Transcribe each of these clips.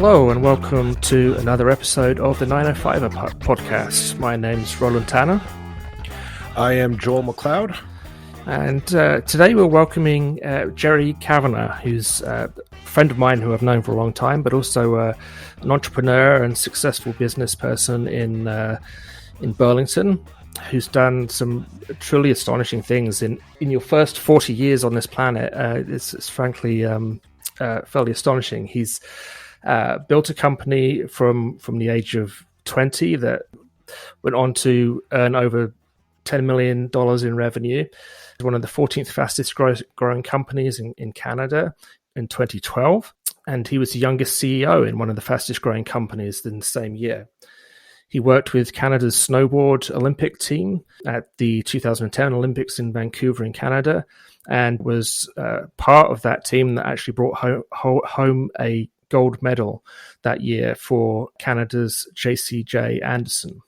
Hello and welcome to another episode of the 905er podcast. My name's Roland Tanner. I am Joel McLeod. And today we're welcoming Gerry Kavanaugh, who's a friend of mine who I've known for a long time, but also an entrepreneur and successful business person in Burlington, who's done some truly astonishing things in your first 40 years on this planet. It's frankly fairly astonishing. He's built a company from the age of 20 that went on to earn over $10 million in revenue. One of the 14th fastest growing companies in Canada in 2012. And he was the youngest CEO in one of the fastest growing companies in the same year. He worked with Canada's snowboard Olympic team at the 2010 Olympics in Vancouver in Canada, and was part of that team that actually brought home a gold medal that year for Canada's JCJ Anderson.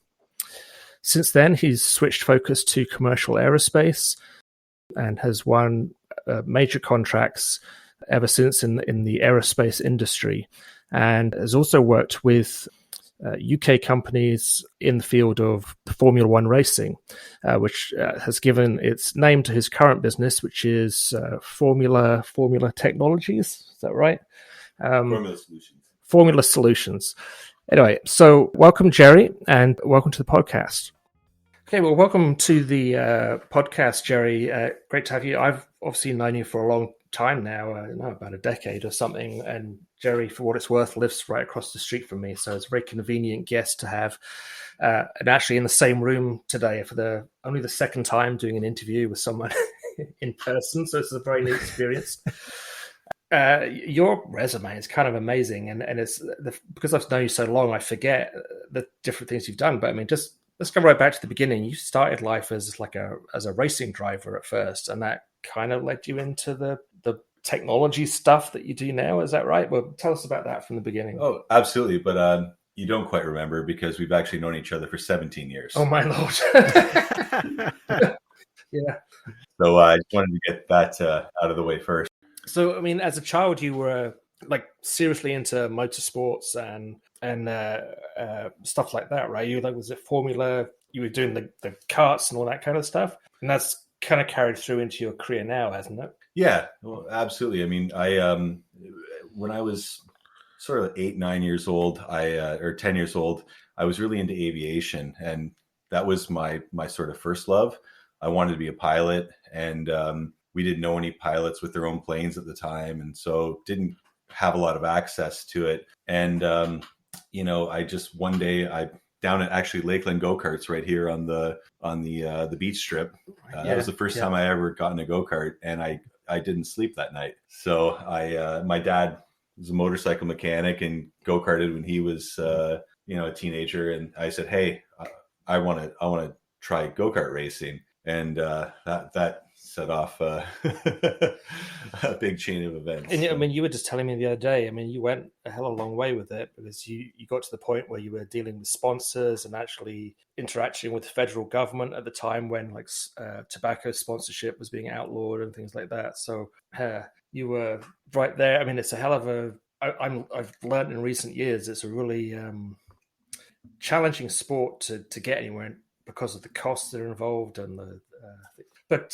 Since then, he's switched focus to commercial aerospace and has won major contracts ever since in the aerospace industry, and has also worked with UK companies in the field of Formula One racing, which has given its name to his current business, which is Formula Technologies. Is that right? Formula Solutions. Anyway, so welcome, Gerry, and welcome to the podcast. Okay, well, welcome to the podcast, Gerry. Great to have you. I've obviously known you for a long time now, about a decade or something, and Gerry, for what it's worth, lives right across the street from me, so it's a very convenient guest to have, and actually in the same room today for only the second time doing an interview with someone in person, so it's a very neat experience. Your resume is kind of amazing, and it's because I've known you so long, I forget the different things you've done. But I mean, just let's go right back to the beginning. You started life as a racing driver at first, and that kind of led you into the technology stuff that you do now. Is that right? Well, tell us about that from the beginning. Oh, absolutely. But you don't quite remember because we've actually known each other for 17 years. Oh my Lord! Yeah. So I just wanted to get that out of the way first. So, I mean, as a child, you were seriously into motorsports and stuff like that, right? You was it Formula? You were doing the karts and all that kind of stuff, and that's kind of carried through into your career now, hasn't it? Yeah, well, absolutely. I mean, when I was sort of 8-9 years old, or 10 years old, I was really into aviation, and that was my sort of first love. I wanted to be a pilot, and we didn't know any pilots with their own planes at the time, and so didn't have a lot of access to it. And I just one day down at actually Lakeland go-karts right here on the beach strip. That was the first time I ever got in a go-kart, and I didn't sleep that night. So my dad was a motorcycle mechanic and go-karted when he was a teenager, and I said, hey, I want to try go-kart racing, and that set off a big chain of events. And I mean, you were just telling me the other day, I mean, you went a hell of a long way with it, because you got to the point where you were dealing with sponsors and actually interacting with the federal government at the time when tobacco sponsorship was being outlawed and things like that. So you were right there. I mean, it's a hell of I've learned in recent years, it's a really challenging sport to get anywhere because of the costs that are involved and But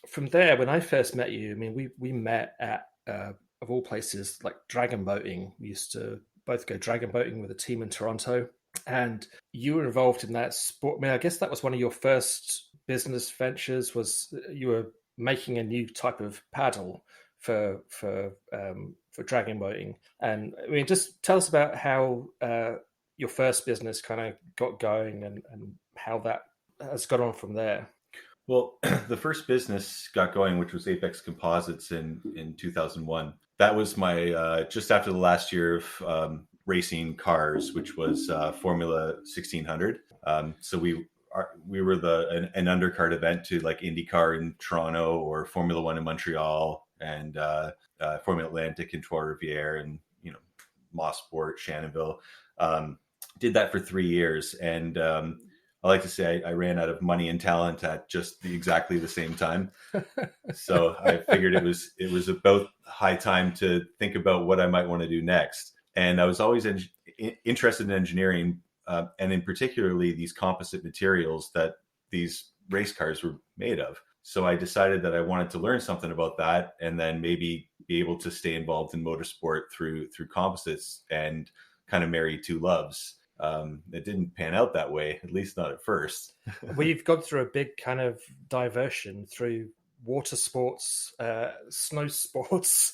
from there, when I first met you, I mean, we met at, of all places, like dragon boating. We used to both go dragon boating with a team in Toronto, and you were involved in that sport. I mean, I guess that was one of your first business ventures, was you were making a new type of paddle for dragon boating. And I mean, just tell us about how your first business kind of got going and how that has got on from there. Well, the first business got going, which was Apex Composites in 2001. That was my just after the last year of racing cars, which was Formula 1600. So we were an undercard event to like IndyCar in Toronto or Formula One in Montreal, and Formula Atlantic in Trois-Rivières, and Mosport, Shannonville. Did that for 3 years, and I like to say I ran out of money and talent at just exactly the same time. So I figured it was about high time to think about what I might want to do next. And I was always interested in engineering, and in particularly these composite materials that these race cars were made of. So I decided that I wanted to learn something about that, and then maybe be able to stay involved in motorsport through composites and kind of marry two loves. It didn't pan out that way, at least not at first. We've gone through a big kind of diversion through water sports, snow sports,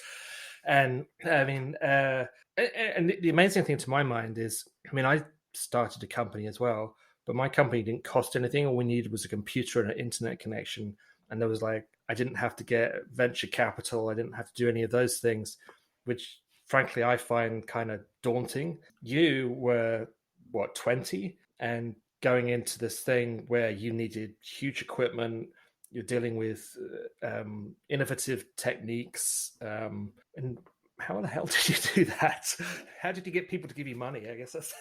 and I mean, and the amazing thing to my mind is, I mean, I started a company as well, but my company didn't cost anything. All we needed was a computer and an internet connection, and there was like, I didn't have to get venture capital, I didn't have to do any of those things, which frankly I find kind of daunting. You were what, 20, and going into this thing where you needed huge equipment, you're dealing with innovative techniques, and how the hell did you do that? How did you get people to give you money? I guess that's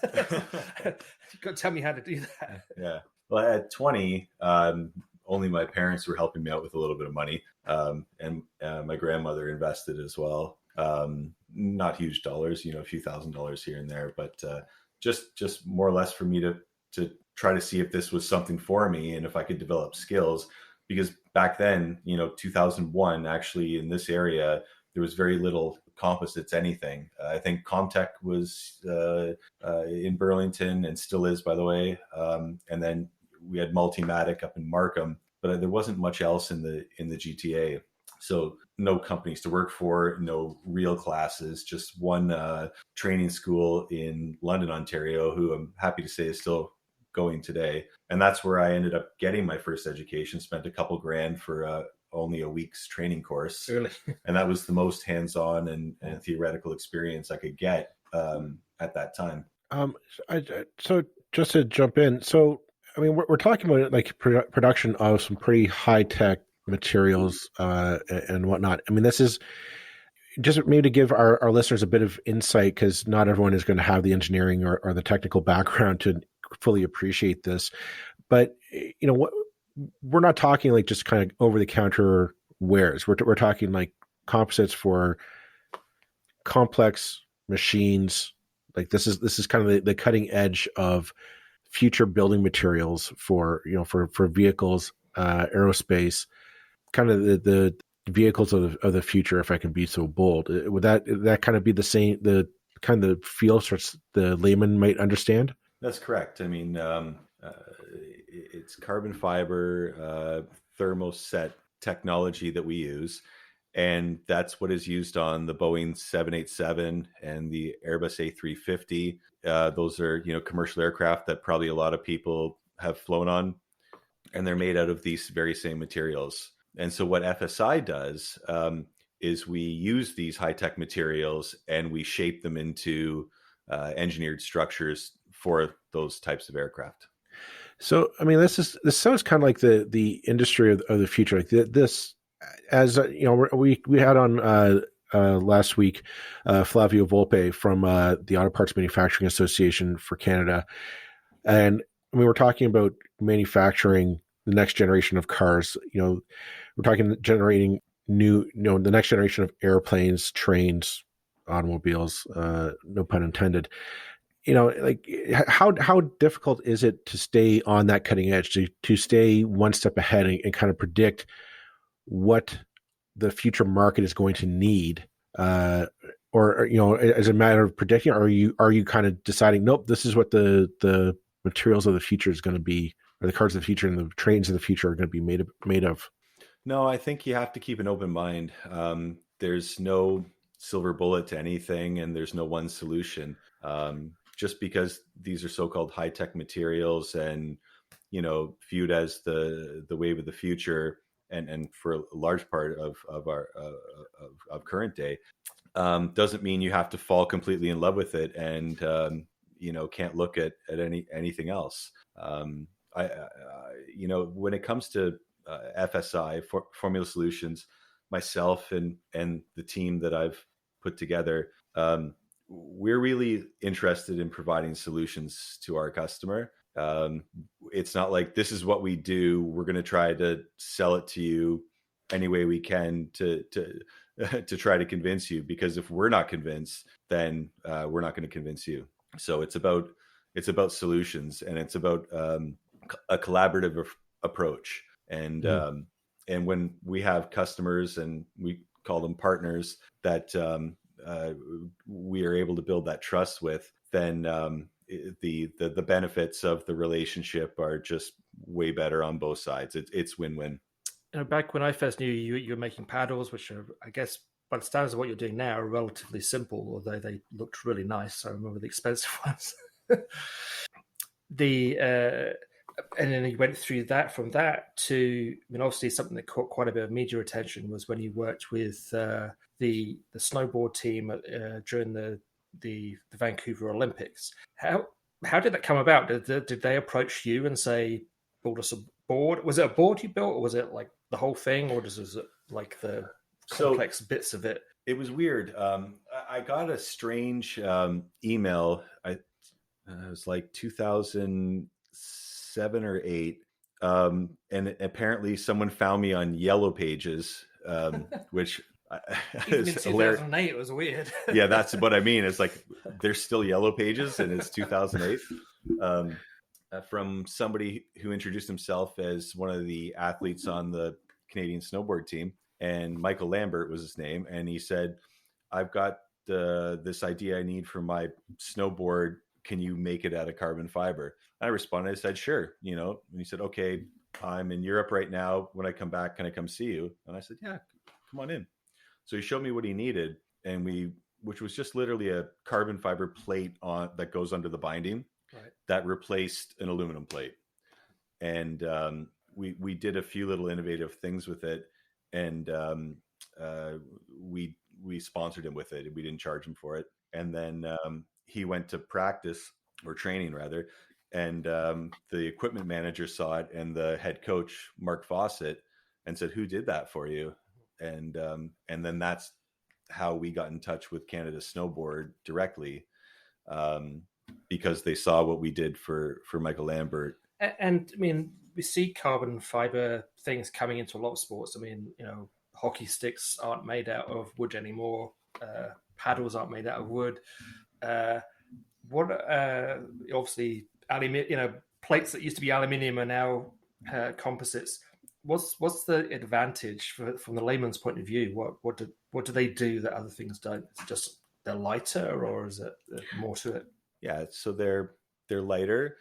you've got to tell me how to do that. Yeah. Well, at 20, only my parents were helping me out with a little bit of money, and my grandmother invested as well. Not huge dollars, a few $1,000s here and there, but just more or less for me to try to see if this was something for me and if I could develop skills. Because back then, 2001, actually in this area, there was very little composites, anything. I think Comtech was in Burlington and still is, by the way. And then we had Multimatic up in Markham, but there wasn't much else in the GTA. So no companies to work for, no real classes, just one training school in London, Ontario, who I'm happy to say is still going today. And that's where I ended up getting my first education, spent a couple grand for only a week's training course. Really? And that was the most hands-on and theoretical experience I could get at that time. So just to jump in, so I mean, we're talking about like production of some pretty high-tech materials and whatnot. I mean, this is just maybe to give our listeners a bit of insight, because not everyone is going to have the engineering or the technical background to fully appreciate this. But we're not talking like just kind of over-the-counter wares. We're talking like composites for complex machines. Like this is kind of the cutting edge of future building materials for vehicles, aerospace, kind of the vehicles of the future, if I can be so bold. Would that kind of be the same, the kind of feel sorts the layman might understand? That's correct. I mean, it's carbon fiber, thermoset technology that we use. And that's what is used on the Boeing 787 and the Airbus A350. Those are, commercial aircraft that probably a lot of people have flown on, and they're made out of these very same materials. And so what FSI does is we use these high-tech materials and we shape them into engineered structures for those types of aircraft. So, I mean, this sounds kind of like the industry of the future. Like this, as we had on last week Flavio Volpe from the Auto Parts Manufacturing Association for Canada, and we were talking about manufacturing the next generation of cars. We're talking generating the next generation of airplanes, trains, automobiles. No pun intended. Like how difficult is it to stay on that cutting edge, to stay one step ahead and kind of predict what the future market is going to need, or as a matter of predicting, or are you kind of deciding, nope, this is what the materials of the future is going to be, or the cars of the future and the trains of the future are going to be made of? No, I think you have to keep an open mind. There's no silver bullet to anything, and there's no one solution. Just because these are so-called high-tech materials and viewed as the wave of the future, and for a large part of our current day, doesn't mean you have to fall completely in love with it and can't look at anything else. When it comes to FSI, Formula Solutions, myself and the team that I've put together, we're really interested in providing solutions to our customer. It's not like this is what we do, we're going to try to sell it to you any way we can to to try to convince you, because if we're not convinced, then we're not going to convince you. So it's about solutions, and it's about a collaborative approach. And when we have customers, and we call them partners, that we are able to build that trust with, then the benefits of the relationship are just way better on both sides. It's win-win. Back when I first knew you, you were making paddles, which are, I guess, by the standards of what you're doing now, are relatively simple, although they looked really nice. I remember the expensive ones. And then you went through that. From that to, I mean, obviously something that caught quite a bit of media attention was when you worked with the snowboard team during the Vancouver Olympics. How did that come about? Did they approach you and say, build us a board? Was it a board you built, or was it like the whole thing, or was it like the complex bits of it? It was weird. I got a strange email. It was like 2007 or 8. And apparently someone found me on Yellow Pages, which even in 2008, it was weird. Yeah, that's what I mean. It's like there's still Yellow Pages, and it's 2008. From somebody who introduced himself as one of the athletes on the Canadian snowboard team, and Michael Lambert was his name, and he said, "I've got this idea I need for my snowboard. Can you make it out of carbon fiber?" I responded, I said, "Sure." And he said, "Okay, I'm in Europe right now. When I come back, can I come see you?" And I said, "Yeah, come on in." So he showed me what he needed, which was just literally a carbon fiber plate that goes under the binding, right, that replaced an aluminum plate. And we did a few little innovative things with it, and we sponsored him with it. We didn't charge him for it. And then he went to practice, or training rather, and the equipment manager saw it, and the head coach, Mark Fawcett, and said, "Who did that for you?" And then that's how we got in touch with Canada Snowboard directly, because they saw what we did for Michael Lambert. And I mean, we see carbon fiber things coming into a lot of sports. I mean, hockey sticks aren't made out of wood anymore. Paddles aren't made out of wood. Obviously plates that used to be aluminium are now composites. What's the advantage from the layman's point of view? What do they do that other things don't? Is it just they're lighter, or is it more to it? Yeah, so they're lighter.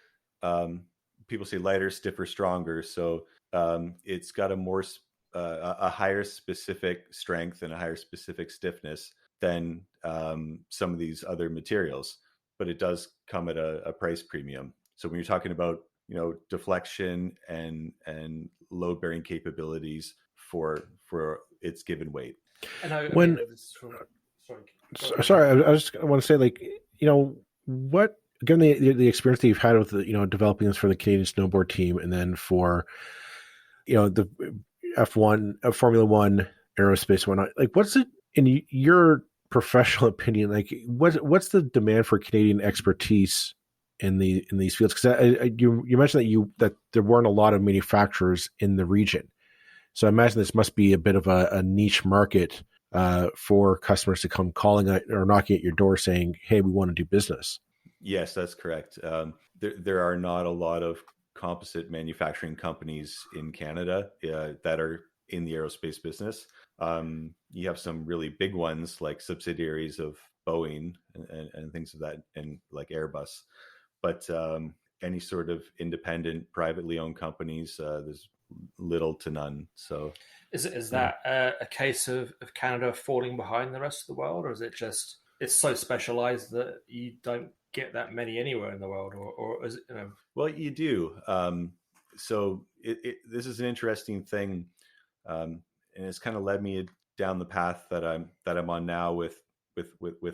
People say lighter, stiffer, stronger. So it's got a higher specific strength and a higher specific stiffness than some of these other materials, but it does come at a price premium. So when you're talking about deflection and load bearing capabilities for its given weight. And I want to say, like, what, given the experience that you've had with developing this for the Canadian snowboard team, and then for the F1, Formula One, aerospace, whatnot, like, what's it in your professional opinion? Like, what's the demand for Canadian expertise in these fields? Because you mentioned that there weren't a lot of manufacturers in the region, so I imagine this must be a bit of a niche market for customers to come calling or knocking at your door saying, "Hey, we want to do business." Yes, that's correct. There are not a lot of composite manufacturing companies in Canada that are in the aerospace business. You have some really big ones like subsidiaries of Boeing and things of that, and like Airbus. But any sort of independent, privately owned companies, there's little to none. So, is that a case of Canada falling behind the rest of the world, or is it just it's so specialized that you don't get that many anywhere in the world, or is it? Well, you do. So this is an interesting thing, and it's kind of led me down the path that I'm on now with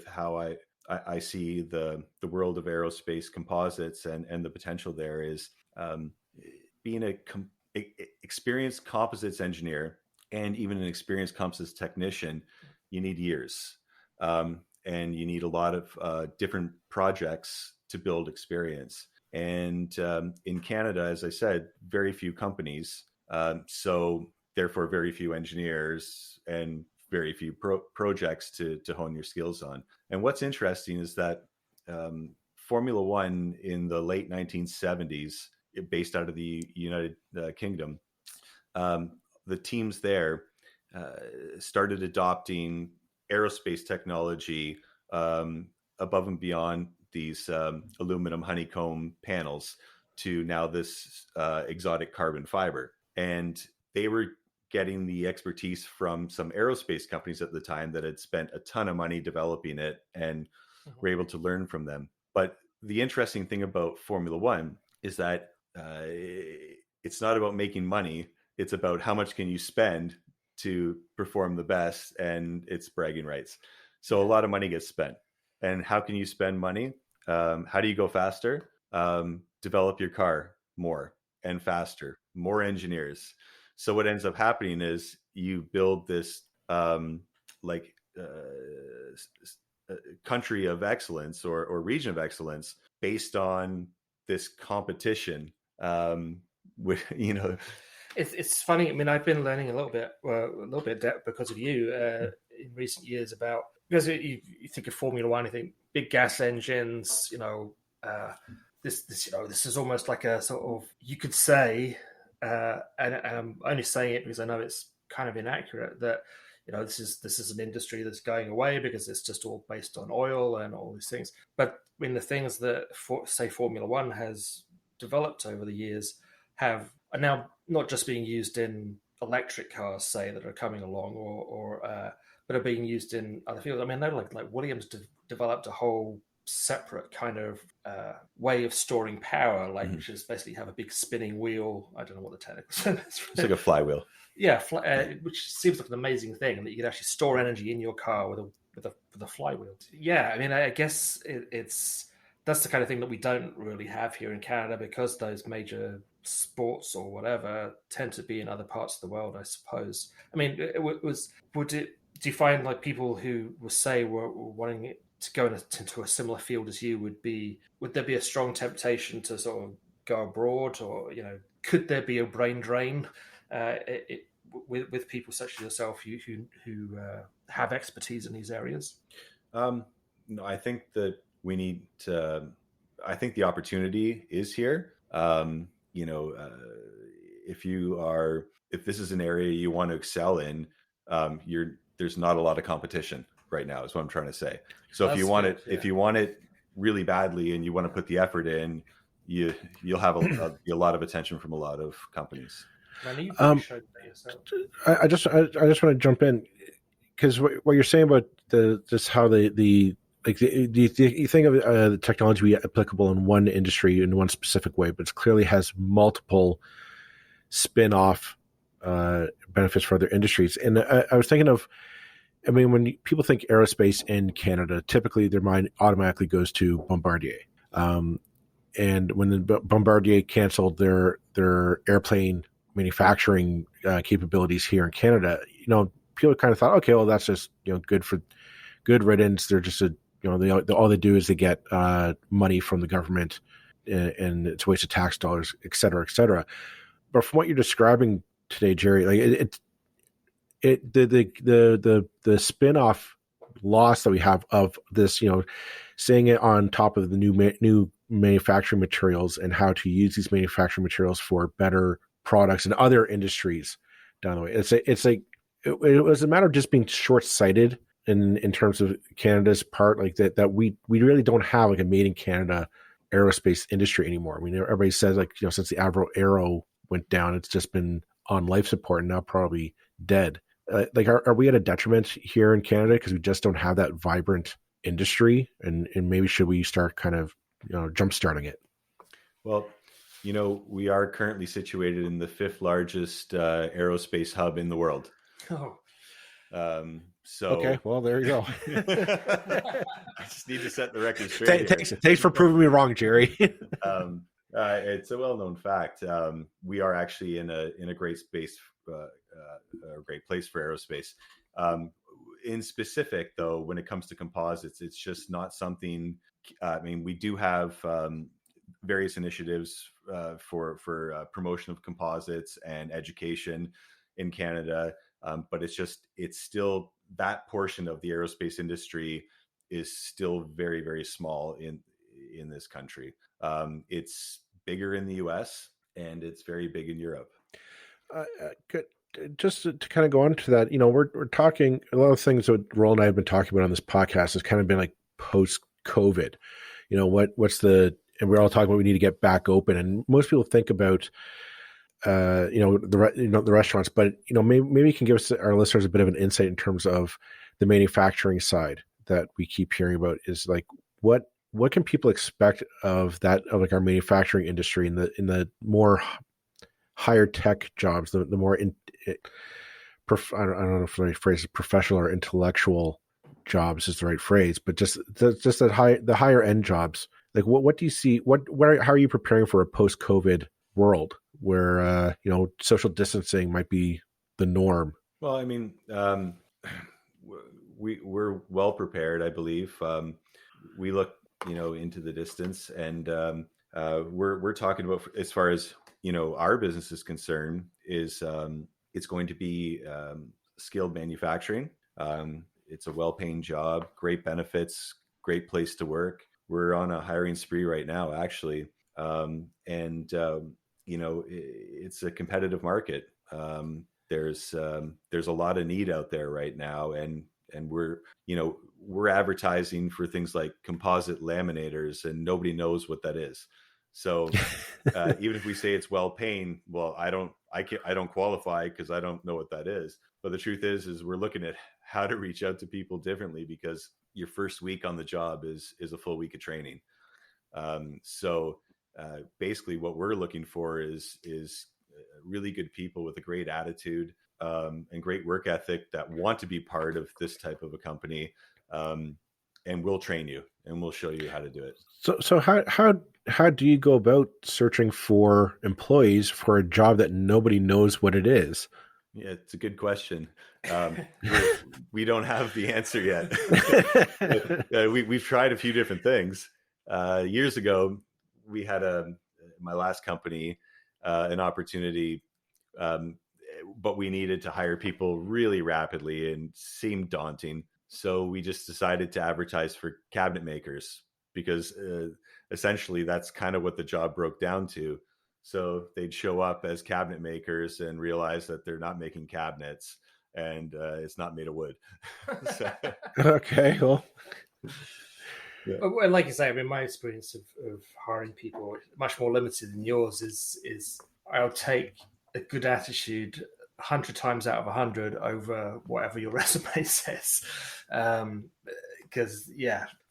how I see the world of aerospace composites and the potential there is being a experienced composites engineer and even an experienced composites technician. You need years, and you need a lot of different projects to build experience. And in Canada, as I said, very few companies, so therefore very few engineers and very few projects to hone your skills on. And what's interesting is that Formula One in the late 1970s, based out of the United Kingdom, the teams there started adopting aerospace technology above and beyond these aluminum honeycomb panels to now this exotic carbon fiber. And they were getting the expertise from some aerospace companies at the time that had spent a ton of money developing it and were able to learn from them. But the interesting thing about Formula One is that it's not about making money. It's about how much can you spend to perform the best, and it's bragging rights. So a lot of money gets spent. And how can you spend money? How do you go faster? Develop your car more and faster, more engineers. So what ends up happening is you build this country of excellence or region of excellence based on this competition. It's funny. I mean, I've been learning a little bit because of you in recent years about, because you think of Formula One, you think big gas engines. This is almost like a sort of, you could say, and I'm only saying it because I know it's kind of inaccurate, that this is an industry that's going away because it's just all based on oil and all these things. But I mean, the things that say Formula One has developed over the years are now not just being used in electric cars, say, that are coming along, but are being used in other fields. I mean, they're like Williams developed a whole separate kind of way of storing power, which is basically have a big spinning wheel. I don't know what the technical term is. It's like a flywheel. Yeah, which seems like an amazing thing, that you could actually store energy in your car with a flywheel. Yeah, I mean, I guess that's the kind of thing that we don't really have here in Canada, because those major sports or whatever tend to be in other parts of the world, I suppose. I mean, do you find like people who were wanting to go into a similar field as you would there be a strong temptation to sort of go abroad, or could there be a brain drain with people such as yourself who have expertise in these areas? No, I think that we need to. I think the opportunity is here. If this is an area you want to excel in, there's not a lot of competition right now, is what I'm trying to say. So if you want it really badly and you want to put the effort in, you'll have a lot of attention from a lot of companies. I just want to jump in, because what you're saying about just how you think of the technology be applicable in one industry in one specific way, but it clearly has multiple spin-off benefits for other industries. And I was thinking of, I mean, when people think aerospace in Canada, typically their mind automatically goes to Bombardier. And when the Bombardier canceled their airplane manufacturing capabilities here in Canada, people kind of thought, okay, well, that's just good riddance. They're just all they do is they get money from the government, and it's a waste of tax dollars, et cetera, et cetera. But from what you're describing today, Gerry, like the spin-off loss that we have of this, saying it on top of the new manufacturing materials and how to use these manufacturing materials for better products in other industries down the way. It was a matter of just being short-sighted in terms of Canada's part, like that we really don't have like a made in Canada aerospace industry anymore. I mean, everybody says since the Avro Aero went down, it's just been on life support and now probably dead. Are we at a detriment here in Canada because we just don't have that vibrant industry, and maybe should we start kind of jump starting it? Well, we are currently situated in the 5th largest aerospace hub in the world. Oh. Okay, well, there you go. I just need to set the record straight. Thanks for proving me wrong, Gerry. It's a well-known fact. We are actually in a great space, a great place for aerospace. In specific, though, when it comes to composites, it's just not something. I mean, we do have various initiatives for promotion of composites and education in Canada. But it's still that portion of the aerospace industry is still very, very small in this country. It's bigger in the US and it's very big in Europe. Good. Just to kind of go on to that, we're talking a lot of things that Roland and I have been talking about on this podcast has kind of been like post-COVID. And we're all talking about we need to get back open, and most people think about the restaurants, but maybe you can give us our listeners a bit of an insight in terms of the manufacturing side that we keep hearing about. Is like what can people expect of like our manufacturing industry in the more higher tech jobs, the more I don't know if the right phrase is professional or intellectual jobs is the right phrase, but just the higher end jobs. Like what do you see? How are you preparing for a post-COVID world where social distancing might be the norm? Well, I mean, we're well prepared, I believe. We look, into the distance, and we're talking about, as far as our business is concerned, is it's going to be skilled manufacturing. It's a well-paying job, great benefits, great place to work. We're on a hiring spree right now, actually, and it's a competitive market. There's a lot of need out there right now, and we're advertising for things like composite laminators, and nobody knows what that is. So even if we say it's well paying, well, I don't qualify because I don't know what that is. But the truth is we're looking at how to reach out to people differently, because your first week on the job is a full week of training. So basically what we're looking for is really good people with a great attitude and great work ethic that want to be part of this type of a company. And we'll train you and we'll show you how to do it. So how do you go about searching for employees for a job that nobody knows what it is? Yeah, it's a good question. We don't have the answer yet. We've tried a few different things. Years ago, we had my last company, an opportunity, but we needed to hire people really rapidly and seemed daunting. So we just decided to advertise for cabinet makers, because essentially that's kind of what the job broke down to. So they'd show up as cabinet makers and realize that they're not making cabinets, and it's not made of wood. So. Okay, well. Yeah. Well, like you say, I mean, my experience of hiring people, much more limited than yours, is I'll take a good attitude 100 times out of 100 over whatever your resume says. Because,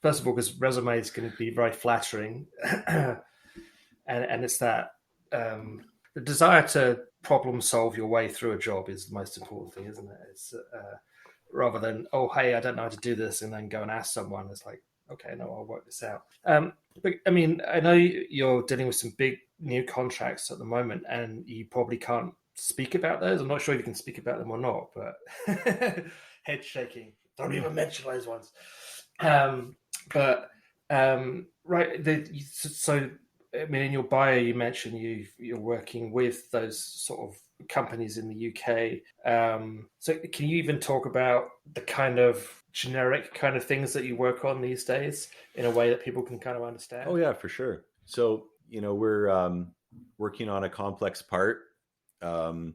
first of all, because resume is going to be very flattering. and it's that the desire to problem solve your way through a job is the most important thing, isn't it? It's rather than, oh, hey, I don't know how to do this, and then go and ask someone. It's like, okay, no, I'll work this out. But I mean, I know you're dealing with some big new contracts at the moment, and you probably can't speak about those. I'm not sure if you can speak about them or not, but head shaking. Don't even mention those ones. Right. So, I mean, in your bio, you mentioned you're working with those sort of companies in the UK. So can you even talk about the kind of generic kind of things that you work on these days in a way that people can kind of understand? Oh, yeah, for sure. So, we're working on a complex part, trying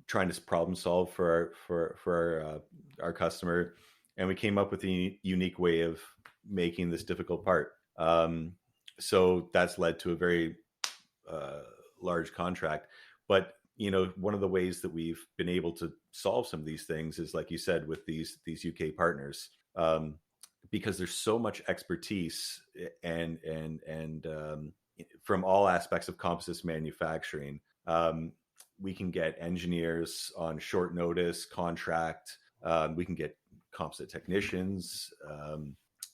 to problem solve for our customer. And we came up with a unique way of making this difficult part. So that's led to a very large contract. But, one of the ways that we've been able to solve some of these things is, like you said, with these UK partners, because there's so much expertise and from all aspects of composites manufacturing. We can get engineers on short notice contract. We can get composite technicians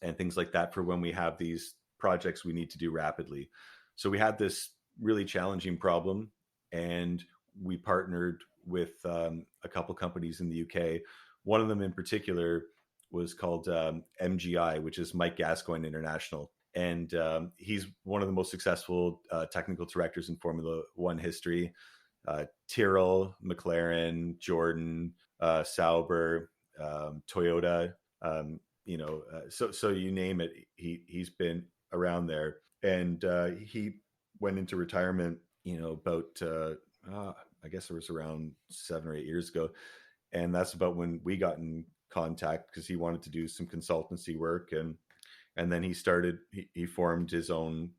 and things like that for when we have these projects we need to do rapidly. So we had this really challenging problem, and we partnered with a couple companies in the UK. One of them in particular was called MGI, which is Mike Gascoigne International. And he's one of the most successful technical directors in Formula One history. Tyrrell, McLaren, Jordan, Sauber, Toyota. So you name it, he's been around there, and he went into retirement, about I guess it was around 7 or 8 years ago, and that's about when we got in contact because he wanted to do some consultancy work, and then he formed his own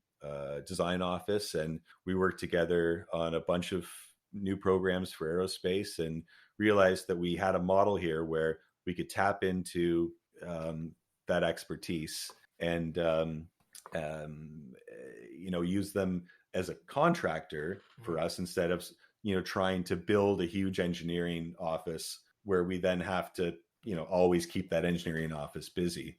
design office, and we worked together on a bunch of new programs for aerospace, and realized that we had a model here where we could tap into that expertise and use them as a contractor for us, instead of trying to build a huge engineering office where we then have to always keep that engineering office busy,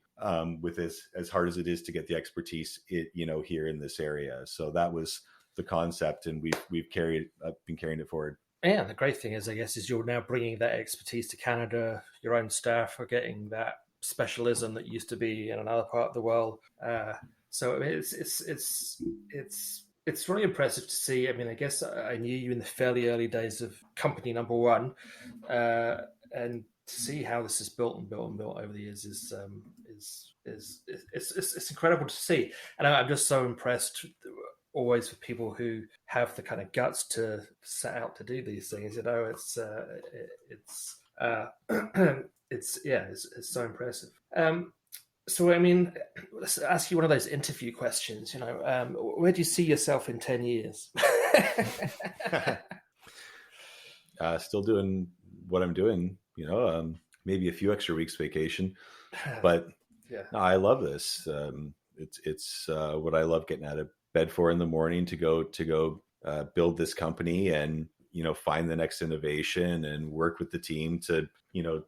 with as hard as it is to get the expertise here in this area. So that was the concept, and I've been carrying it forward. Yeah, the great thing is, I guess, is you're now bringing that expertise to Canada. Your own staff are getting that specialism that used to be in another part of the world. So I mean, it's really impressive to see. I mean, I guess I knew you in the fairly early days of company number one, and to see how this is built and built and built over the years is it's incredible to see. And I'm just so impressed always with people who have the kind of guts to set out to do these things. It's so impressive. So, I mean, let's ask you one of those interview questions. Where do you see yourself in 10 years? Still doing what I'm doing, maybe a few extra weeks vacation, but yeah, no, I love this. It's what I love getting out of bed for in the morning to go build this company and find the next innovation and work with the team to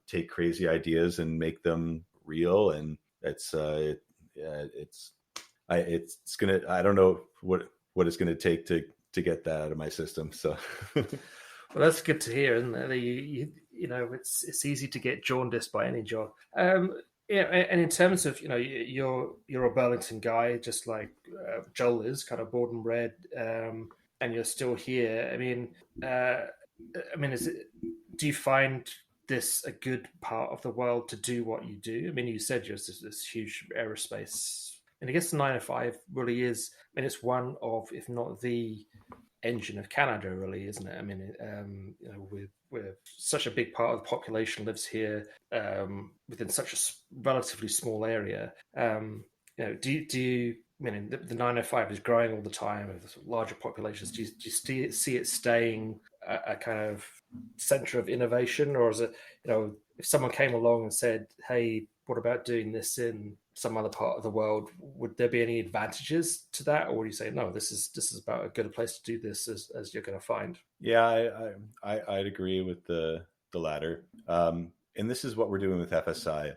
take crazy ideas and make them real. And it's gonna, I don't know what it's gonna take to get that out of my system. So well, that's good to hear, isn't it? It's easy to get jaundiced by any job. Yeah, and in terms of you're a Burlington guy, just like Joel is, kind of born and bred, and you're still here. Do you find this a good part of the world to do what you do? I mean, you said you're this huge aerospace, and I guess the 905 really is. I mean, it's one of, if not the engine of Canada, really, isn't it? I mean, we're such a big part of the population lives here within such a relatively small area. Do you? I mean, the 905 is growing all the time with larger populations. Do you see it staying a kind of center of innovation, or is it, if someone came along and said, "Hey, what about doing this in some other part of the world?" Would there be any advantages to that, or would you say, no, this is about as good a place to do this as you're going to find? Yeah, I'd agree with the latter. And this is what we're doing with FSI.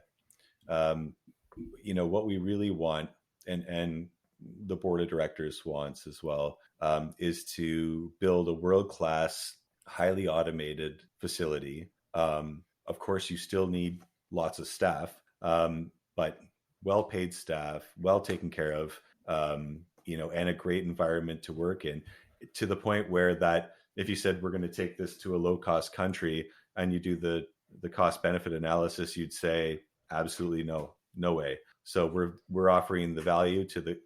What we really want, and the board of directors wants as well, is to build a world-class, highly automated facility. Of course, you still need lots of staff, but well-paid staff, well taken care of, and a great environment to work in, to the point where that if you said we're going to take this to a low-cost country and you do the cost-benefit analysis, you'd say absolutely no way. So we're offering the value to the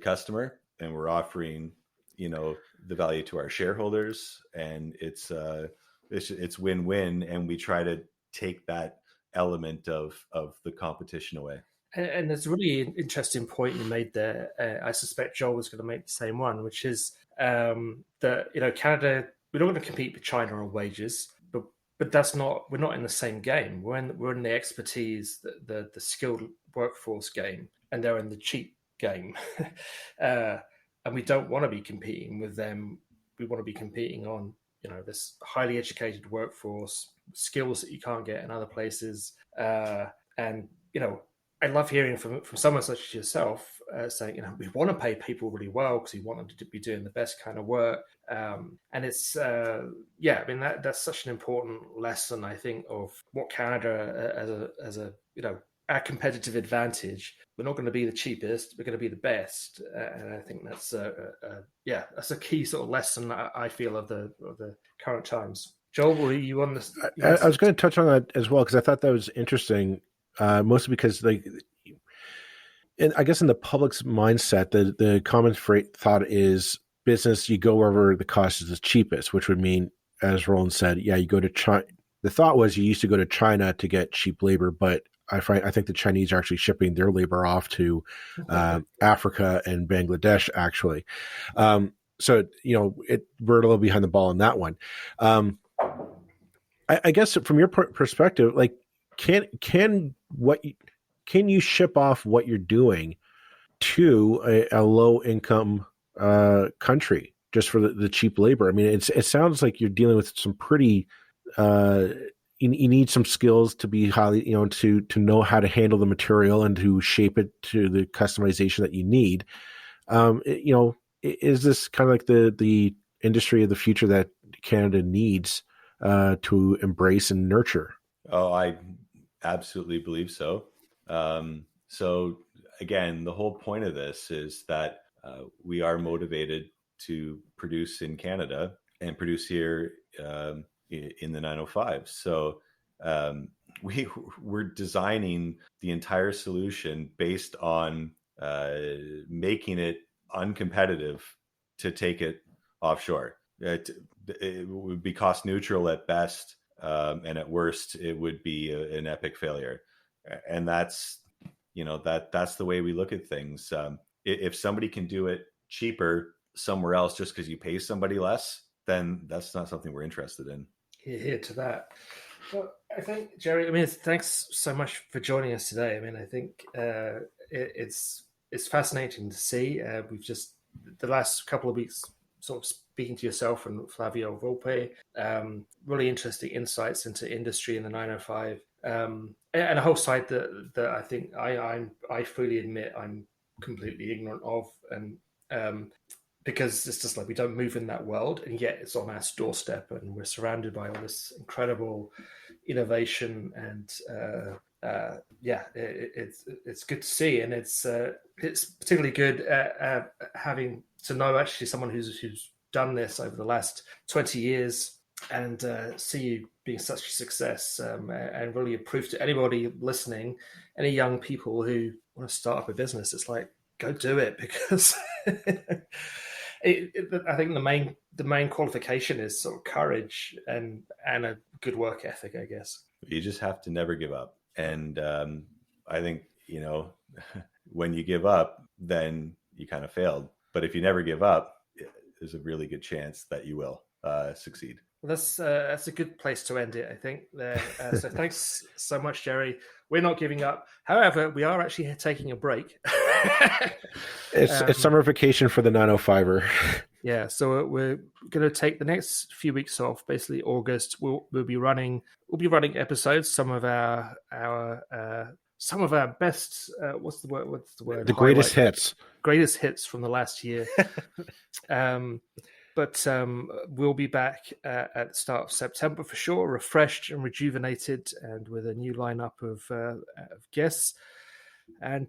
customer, and we're offering the value to our shareholders, and it's win-win, and we try to take that element of the competition away. And there's a really interesting point you made there. I suspect Joel was going to make the same one, which is that Canada, we're not going to compete with China on wages, but we're not in the same game. We're in the expertise, the skilled workforce game, and they're in the cheap game. And we don't want to be competing with them. We want to be competing on this highly educated workforce, skills that you can't get in other places. And I love hearing from someone such as yourself saying, we want to pay people really well because we want them to be doing the best kind of work. And it's, that's such an important lesson, I think, of what Canada as a our competitive advantage. We're not going to be the cheapest. We're going to be the best, and I think that's that's a key sort of lesson I feel of the current times. Joel, were you on this? I was going to touch on that as well because I thought that was interesting, mostly because and I guess in the public's mindset, the common thought is business. You go wherever the cost is the cheapest, which would mean, as Roland said, you go to China. The thought was you used to go to China to get cheap labor, but I think the Chinese are actually shipping their labor off to Africa and Bangladesh, actually. So we're a little behind the ball on that one. I guess from your perspective, like, can you ship off what you're doing to a low income country just for the cheap labor? I mean, it sounds like you're dealing with some pretty. You need some skills to be highly, to know how to handle the material and to shape it to the customization that you need. Is this kind of like the industry of the future that Canada needs to embrace and nurture? Oh, I absolutely believe so. So again, the whole point of this is that we are motivated to produce in Canada and produce here in the 905. So we're designing the entire solution based on making it uncompetitive to take it offshore. It would be cost neutral at best, and at worst, it would be an epic failure. And that's the way we look at things. If somebody can do it cheaper somewhere else just because you pay somebody less, then that's not something we're interested in. Here to that. Well, I think, Gerry, thanks so much for joining us today. I think it's fascinating to see. We've just, the last couple of weeks, sort of speaking to yourself and Flavio Volpe, really interesting insights into industry in the 905, and a whole side that I think I fully admit I'm completely ignorant of, and because it's just like we don't move in that world, and yet it's on our doorstep, and we're surrounded by all this incredible innovation, and it's good to see, and it's particularly good having to know actually someone who's done this over the last 20 years, and see you being such a success, and really a proof to anybody listening, any young people who want to start up a business. It's like, go do it, because I think the main qualification is sort of courage and a good work ethic, I guess. You just have to never give up. And I think, when you give up, then you kind of failed. But if you never give up, there's a really good chance that you will succeed. Well, that's a good place to end it, I think. So thanks so much, Gerry. We're not giving up. However, we are actually taking a break. It's summer vacation for the 905er. Yeah, so we're going to take the next few weeks off. Basically, August we'll be running episodes. Some of our best. What's the word? The greatest hits. Greatest hits from the last year. But we'll be back at the start of September for sure, refreshed and rejuvenated, and with a new lineup of guests. And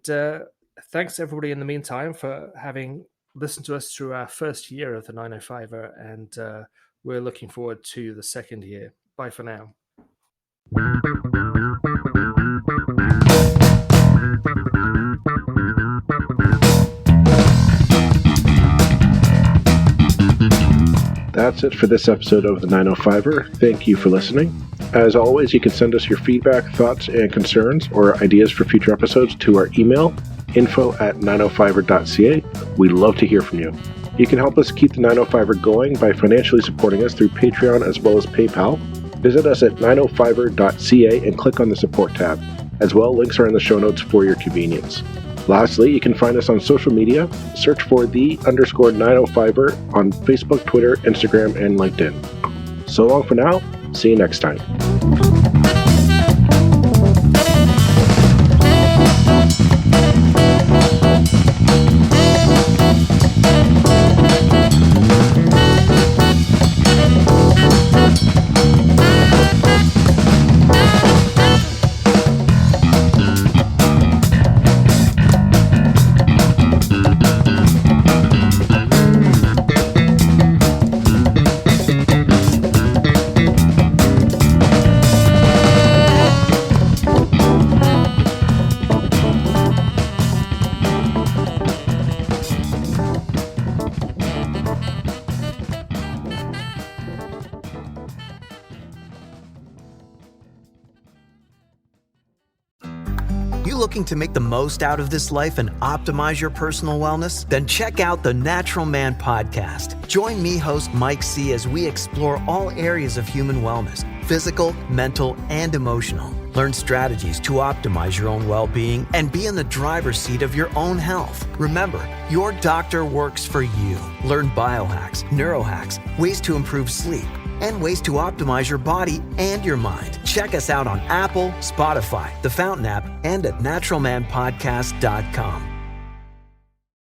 thanks everybody in the meantime for having listened to us through our first year of the 905er, and we're looking forward to the second year. Bye for now. That's it for this episode of the 905er. Thank you for listening. As always, you can send us your feedback, thoughts, and concerns, or ideas for future episodes to our email, info@905er.ca. We love to hear from you. You can help us keep the 905er going by financially supporting us through Patreon as well as PayPal. Visit us at 905er.ca and click on the support tab. As well, links are in the show notes for your convenience. Lastly, you can find us on social media. Search for _905er on Facebook, Twitter, Instagram, and LinkedIn. So long for now. See you next time. looking to make the most out of this life and optimize your personal wellness? Then check out the Natural Man Podcast. Join me, host Mike C., as we explore all areas of human wellness, physical, mental, and emotional. Learn strategies to optimize your own well-being and be in the driver's seat of your own health. Remember, your doctor works for you. Learn biohacks, neurohacks, ways to improve sleep, and ways to optimize your body and your mind. Check us out on Apple, Spotify, the Fountain app, and at naturalmanpodcast.com.